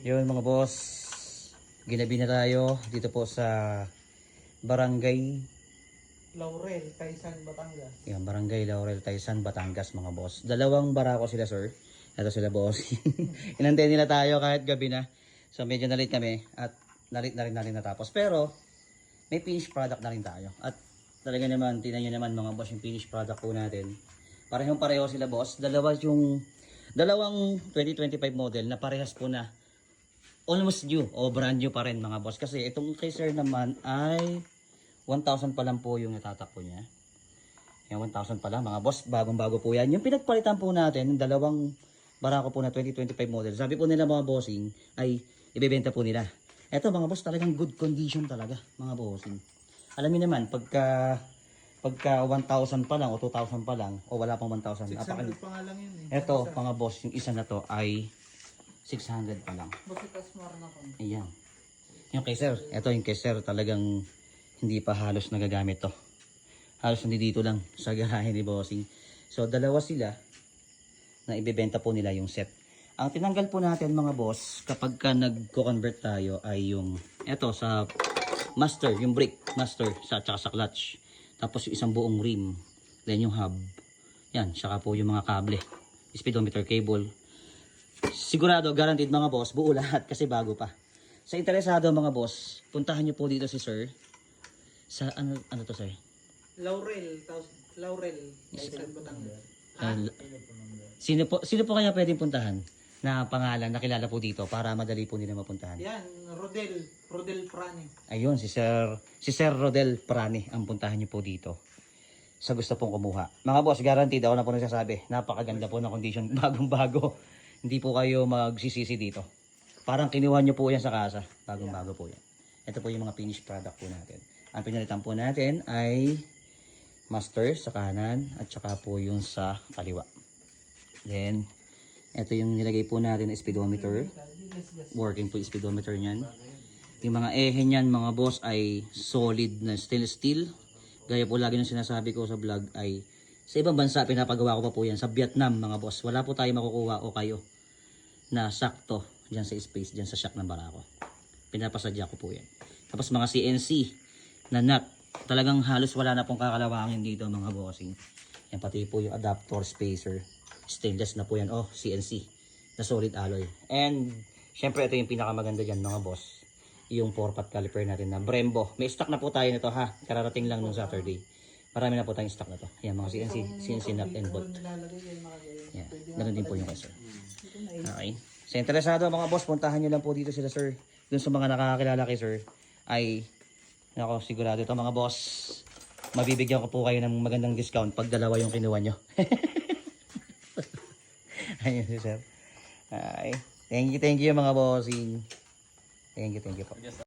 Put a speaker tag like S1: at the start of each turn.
S1: Yun mga boss, ginabi na tayo dito po sa Barangay
S2: Laurel, Taysan, Batangas.
S1: Yan, Barangay Laurel, Taysan, Batangas mga boss. Dalawang barako sila sir. Ito sila boss. Inantay nila tayo kahit gabi na. So medyo nalit kami at nalit na rin natin natapos. Pero may finished product na rin tayo. At talaga naman, tingnan nyo naman mga boss yung finished product po natin. Parehong pareho sila boss. Dalawang 2025 model na parehas po na almost new o brand new pa rin mga boss. Kasi itong kay sir naman ay 1,000 pa lang po yung natatakbo niya. Yan, 1,000 pa lang mga boss. Bagong bago po yan. Yung pinagpalitan po natin, yung dalawang barako po na 2025 model. Sabi po nila mga bossing ay ibebenta po nila. Eto mga boss, talagang good condition talaga mga bossing. Alam niyo naman, pagka 1,000 pa lang o 2,000 pa lang o wala pang 1,000.
S2: 600 pa nga lang yun eh.
S1: Eto mga boss, yung isa na to ay 600 pa lang.
S2: Basitas mo na ko.
S1: Ayan. Yung kay sir, eto yung kay sir talagang hindi pa halos nagagamit to. Halos hindi dito lang sa garahe ni bossing. So dalawa sila na ibebenta po nila yung set. Ang tinanggal po natin mga boss kapag ka nagko-convert tayo ay yung eto sa master, yung brake master sa tsaka sa clutch. Tapos yung isang buong rim, then yung hub. Yan, saka po yung mga kable, speedometer cable. Sigurado, guaranteed mga boss, buo lahat kasi bago pa. Sa interesado mga boss, puntahan nyo po dito si sir. Sa ano to sir?
S2: Laurel, Taysan, Batangas.
S1: Sino po kaya pwedeng puntahan na pangalan na kilala po dito para madali po nila mapuntahan?
S2: Yan, Rodel Prani.
S1: Ayun, si Sir Rodel Prani ang puntahan niyo po dito. Sa gusto pong kumuha. Mga boss, guaranteed ako na po nagsasabi. Napakaganda po ng condition, bagong-bago. Hindi po kayo magsisisi dito. Parang kinuha niyo po yan sa kasa. Bagong-bago po yan. Ito po yung mga finished product po natin. Ang pinalitan po natin ay master sa kanan at saka po yung sa kaliwa. Then, ito yung nilagay po natin na speedometer. Working po yung speedometer niyan. Yung mga ehe niyan mga boss ay solid na stainless steel. Gaya po lagi ng sinasabi ko sa vlog ay sa ibang bansa pinapagawa ko pa po yan. Sa Vietnam mga boss, wala po tayo makukuha o kayo na sakto dyan sa space, dyan sa shock ng barako. Pinapasadya ko po yan. Tapos mga CNC na nut. Talagang halos wala na pong kakalawangin dito mga bossing. Yan pati po yung adapter spacer. Stainless na po yan. Oh, CNC na solid alloy. And syempre ito yung pinakamaganda dyan mga boss. Yung 4-pot caliper natin na Brembo. May stock na po tayo nito ha. Kararating lang nung Saturday. Marami na po tayong stock na to. Yan mga CNC nut and bolt. Yan. Ganun din po yung sir. Okay. Sa interesado mga boss, puntahan nyo lang po dito sila sir. Dun sa mga nakakakilala kay sir ay ako sigurado ito mga boss. Mabibigyan ko po kayo ng magandang discount pag dalawa yung kinuha nyo. Ayun si sir. Ay, thank you mga bossing. Thank you po.